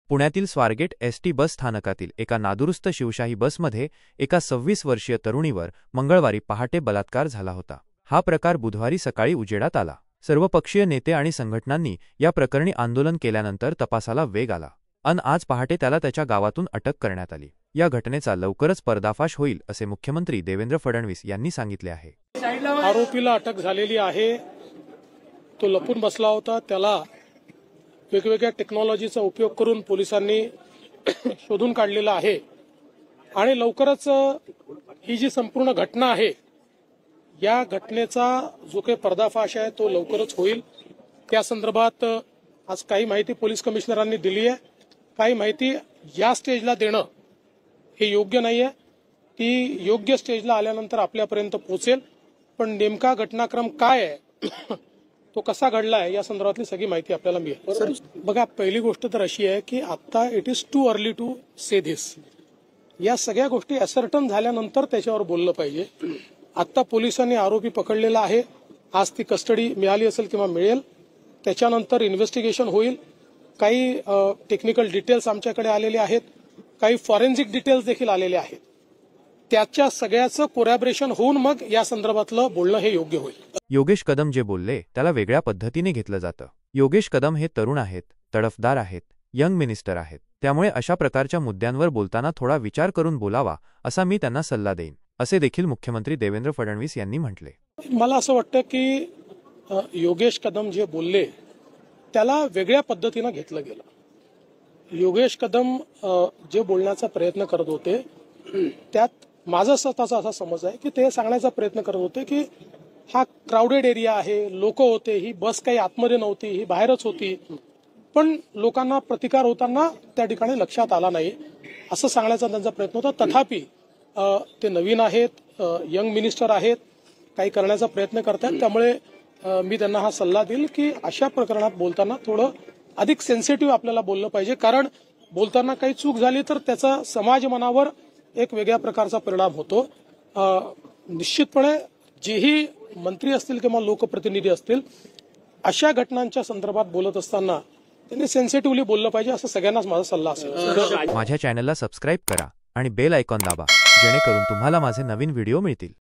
पुण्यातील Swargate ST bus स्थानकातील एका नादुरुस्त शिवशाही बसमध्ये एका 26 वर्षीय तरुणीवर मंगळवारी पहाटे बलात्कार झाला होता। हा प्रकार बुधवारी सकाळी उजेडात आला। सर्वपक्षीय नेते आणि संघटनांनी या प्रकरणी आंदोलन केल्यानंतर तपासाला वेग आला। आज पहाटे त्याला त्याच्या गावातून अटक करण्यात आली। या घटनेचा लवकरच पर्दाफाश होईल असे मुख्यमंत्री देवेंद्र फडणवीस यांनी सांगितले आहे। आरोपीला अटक झालेली आहे। तो लपून बसला होता। त्याला वेगवेगळ्या टेक्नॉलॉजीचा उपयोग करून पोलिसांनी शोधून काढलेला आहे आणि लवकरच ही जी संपूर्ण घटना आहे या घटनेचा जो काही पर्दाफाश आहे तो लवकरच होईल। त्या संदर्भात आज काही माहिती पोलीस कमिशनरांनी दिली आहे। काही माहिती या स्टेजला देणं हे योग्य नाहीये। ती योग्य स्टेजला आल्यानंतर आपल्यापर्यंत पोहोचेल। पण नेमका घटनाक्रम काय आहे तो कसा घडलाय या संदर्भातली सगळी माहिती आपल्याला मिळेल। बघा, पहिली गोष्ट तर अशी आहे की आता it is too early to say this. या सगळ्या गोष्टी असर्टन झाल्यानंतर त्याच्यावर बोललं पाहिजे। आता पोलिसांनी आरोपी पकडलेला आहे। आज ती कस्टडी मिळाली असेल किंवा मिळेल। त्याच्यानंतर इन्व्हेस्टिगेशन होईल। काही टेक्निकल डिटेल्स आमच्याकडे आलेले आहेत। काही फॉरेन्सिक डिटेल्स देखील आलेले आहेत। त्याच्या सगळ्याचं कोरॅबरेशन होऊन मग या संदर्भातलं बोलणं हे योग्य होईल। योगेश कदम जे बोलले त्याला वेगळ्या पद्धतीने घेतलं जातं। योगेश कदम हे तरुण आहेत, तडफदार आहेत, यंग मिनिस्टर आहेत। त्यामुळे अशा प्रकारच्या मुद्द्यांवर बोलताना थोडा विचार करून बोलावा असा मी त्यांना सल्ला देईन, असे देखील मुख्यमंत्री देवेंद्र फडणवीस यांनी म्हटले। मला असं वाटतं की योगेश कदम जे बोलले त्याला वेगळ्या पद्धतीने घेतलं गेलं। योगेश कदम जे बोलण्याचा प्रयत्न करत होते त्यात माझा स्वतःचा असा समज आहे की ते सांगण्याचा प्रयत्न करत होते की हा क्राउडेड एरिया आहे, लोक होते, ही बस काही आतमध्ये नव्हती, ही बाहेरच होती, पण लोकांना प्रतिकार होताना त्या ठिकाणी लक्षात आला नाही असं सांगण्याचा त्यांचा प्रयत्न होता। तथापि ते नवीन आहेत, यंग मिनिस्टर आहेत, काही करण्याचा प्रयत्न करतात। त्यामुळे मी त्यांना हा सल्ला देईल की अशा प्रकरणात बोलताना थोडं अधिक सेन्सिटिव्ह आपल्याला बोललं पाहिजे। कारण बोलताना काही चूक झाली तर त्याचा समाज मनावर एक वेगळ्या प्रकारचा परिणाम होतो। निश्चितपणे जेही मंत्री असतील किंवा लोकप्रतिनिधी असतील अशा घटनांच्या संदर्भात बोलत असताना त्यांनी सेन्सिटिव्हली बोललं पाहिजे असं सगळ्यांनाच माझा सल्ला असेल। माझ्या चॅनलला सबस्क्राइब करा आणि बेल आयकॉन दाबा जेणेकरून तुम्हाला माझे नवीन व्हिडिओ मिळतील।